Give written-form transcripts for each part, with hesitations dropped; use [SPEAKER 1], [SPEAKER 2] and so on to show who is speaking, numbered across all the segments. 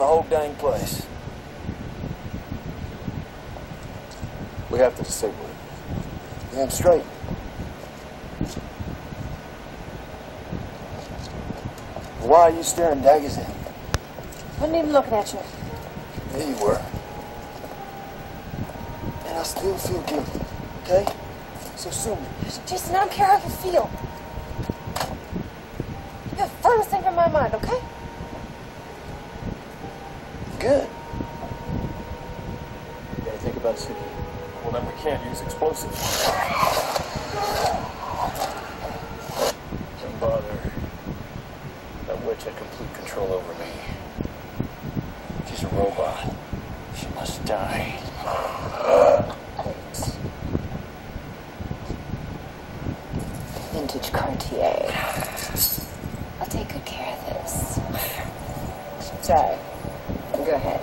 [SPEAKER 1] the whole dang place.
[SPEAKER 2] We have to disable it.
[SPEAKER 1] Damn straight. Why are you staring daggers at me?
[SPEAKER 3] Wasn't even looking at you.
[SPEAKER 1] There you were. And I still feel guilty, okay? So sue me.
[SPEAKER 3] Jason, I don't care how you feel. You're the furthest thing from my mind, okay?
[SPEAKER 1] Good.
[SPEAKER 2] You gotta think about it. Well, then we can't use explosives. Don't bother. That witch had complete control over me. She's a robot. She must die.
[SPEAKER 3] Thanks. Vintage Cartier. I'll take good care of this. Sorry. Go ahead.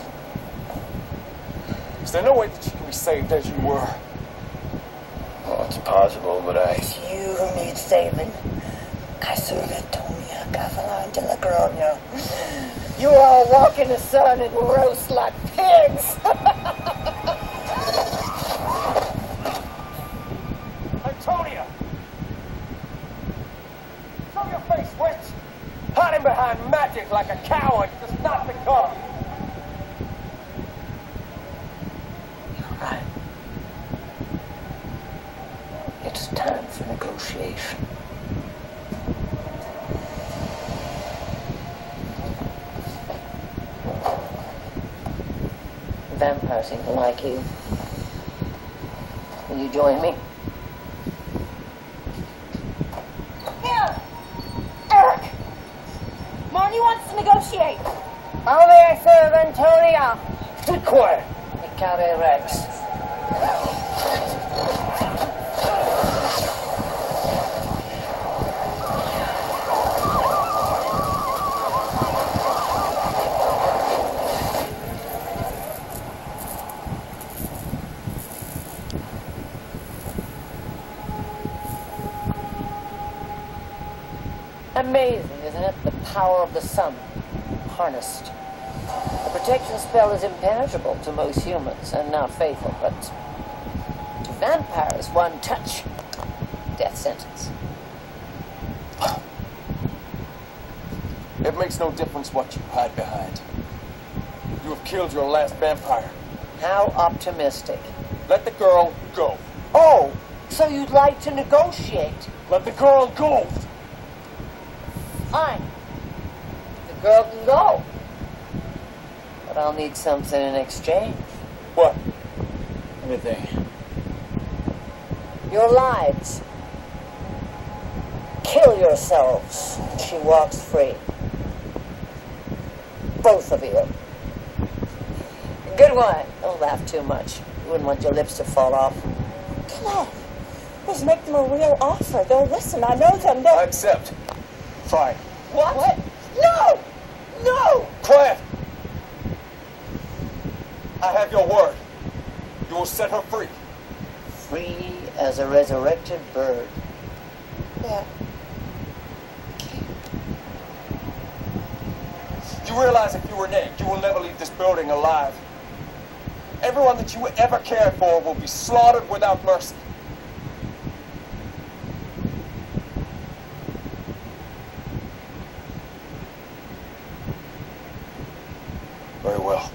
[SPEAKER 2] Is there no way that you can be saved as you were?
[SPEAKER 1] Oh, it's possible, but
[SPEAKER 4] It's you who needs saving. Caesar Antonia Gavilan de la Grogna. You all walk in the sun and roast like pigs.
[SPEAKER 2] Antonia! Show your face, witch! Hiding behind magic like a coward does not become.
[SPEAKER 4] Right. It's time for negotiation. Vampires seem to like you. Will you join me?
[SPEAKER 3] Here! Eric! Marnie wants to negotiate.
[SPEAKER 4] How may I serve Antonia?
[SPEAKER 2] Be quiet!
[SPEAKER 4] Icare Rex. Amazing, isn't it? The power of the sun, harnessed. The protection spell is impenetrable to most humans and not fatal, but to vampires, one touch, death sentence.
[SPEAKER 2] It makes no difference what you hide behind. You have killed your last vampire.
[SPEAKER 4] How optimistic.
[SPEAKER 2] Let the girl go.
[SPEAKER 4] Oh, so you'd like to negotiate?
[SPEAKER 2] Let the girl go.
[SPEAKER 4] Fine. The girl can go. But I'll need something in exchange.
[SPEAKER 2] What?
[SPEAKER 1] anything.
[SPEAKER 4] Your lives. Kill yourselves. She walks free. Both of you. Good one. Don't laugh too much. You wouldn't want your lips to fall off.
[SPEAKER 5] Come on. Let's make them a real offer. They'll listen. I know them.
[SPEAKER 2] I accept. Fine.
[SPEAKER 4] What? No! No!
[SPEAKER 2] Quiet! I have your word. You will set her free.
[SPEAKER 4] Free as a resurrected bird.
[SPEAKER 5] Yeah.
[SPEAKER 2] You realize if you were named, you will never leave this building alive. Everyone that you ever cared for will be slaughtered without mercy. Very well.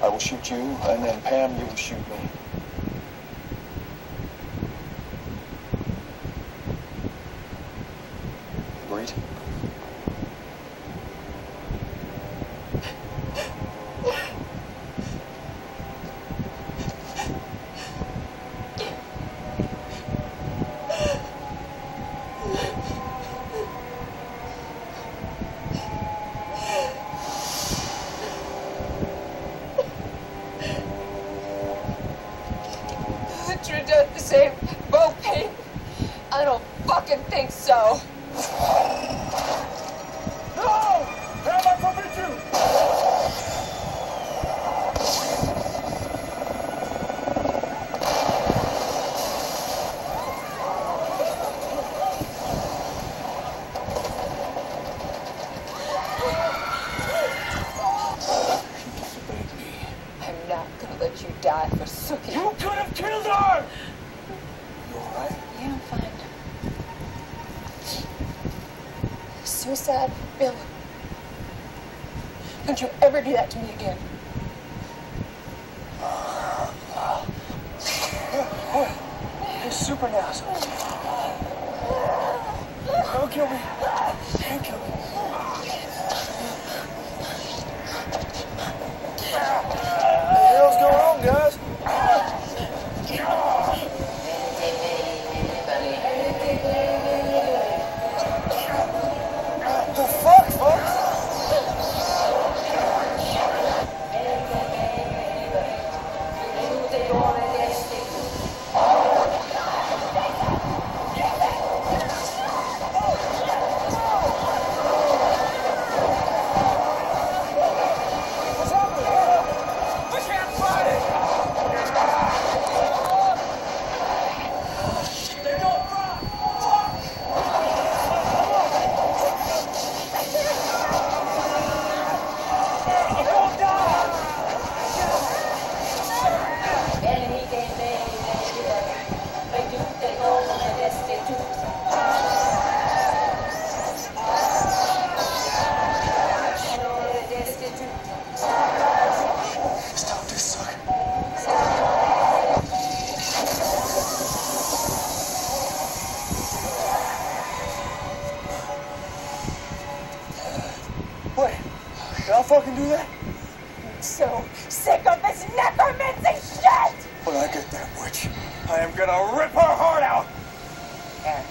[SPEAKER 2] I will shoot you, and then Pam, you will shoot me. Agreed?
[SPEAKER 5] True death the same. Both pain. I don't fucking think so.
[SPEAKER 2] No! Pam, I forbid you!
[SPEAKER 5] die for Suki.
[SPEAKER 1] You could have killed her! You alright?
[SPEAKER 5] Yeah, I'm fine. Suicide, Bill. Don't you ever do that to me again.
[SPEAKER 1] He's super nasty. Don't kill me. Don't kill me. What the hell's going on, guys? The fuck, folks? Stop this, sucker. Wait, did I fucking do that?
[SPEAKER 3] So sick of this necromancy shit!
[SPEAKER 1] When I get that witch, I am gonna rip her heart out!
[SPEAKER 3] Eric,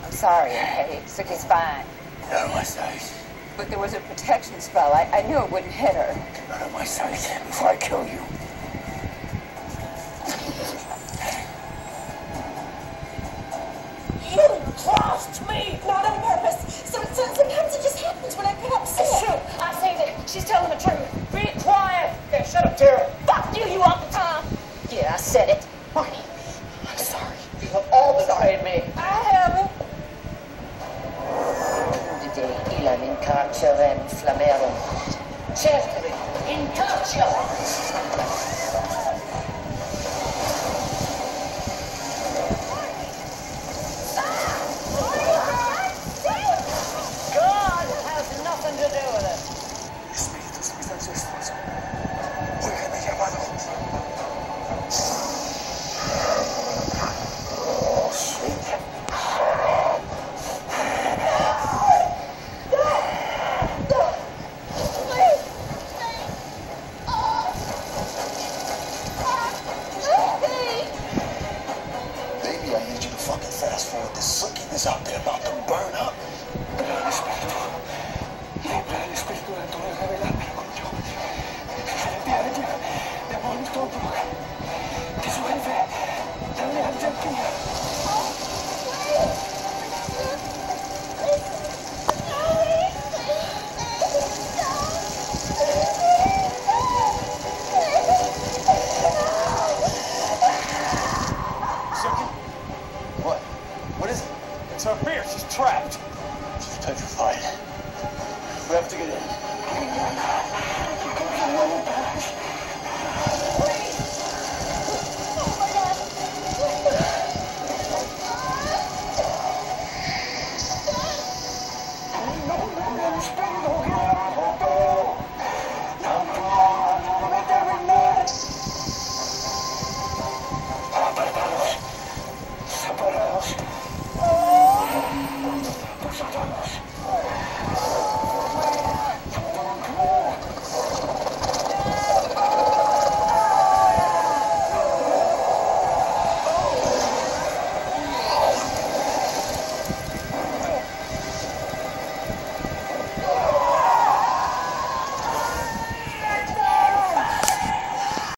[SPEAKER 3] I'm sorry, okay? Suki's fine.
[SPEAKER 2] Out of my sight.
[SPEAKER 3] But there was a protection spell. I knew it wouldn't hit her.
[SPEAKER 2] Out of my sight before I kill you.
[SPEAKER 3] You crossed me! Not on purpose. Sometimes it just happens when I get upset. It's true. I say that. She's telling the truth. Be quiet.
[SPEAKER 1] Hey, shut up, Tara!
[SPEAKER 3] Fuck you want the time. Yeah, I said it. Marty, I'm sorry.
[SPEAKER 4] You have all betrayed me.
[SPEAKER 3] I haven't.
[SPEAKER 4] Ilan in carcerem flamerum. Certere in carcerem.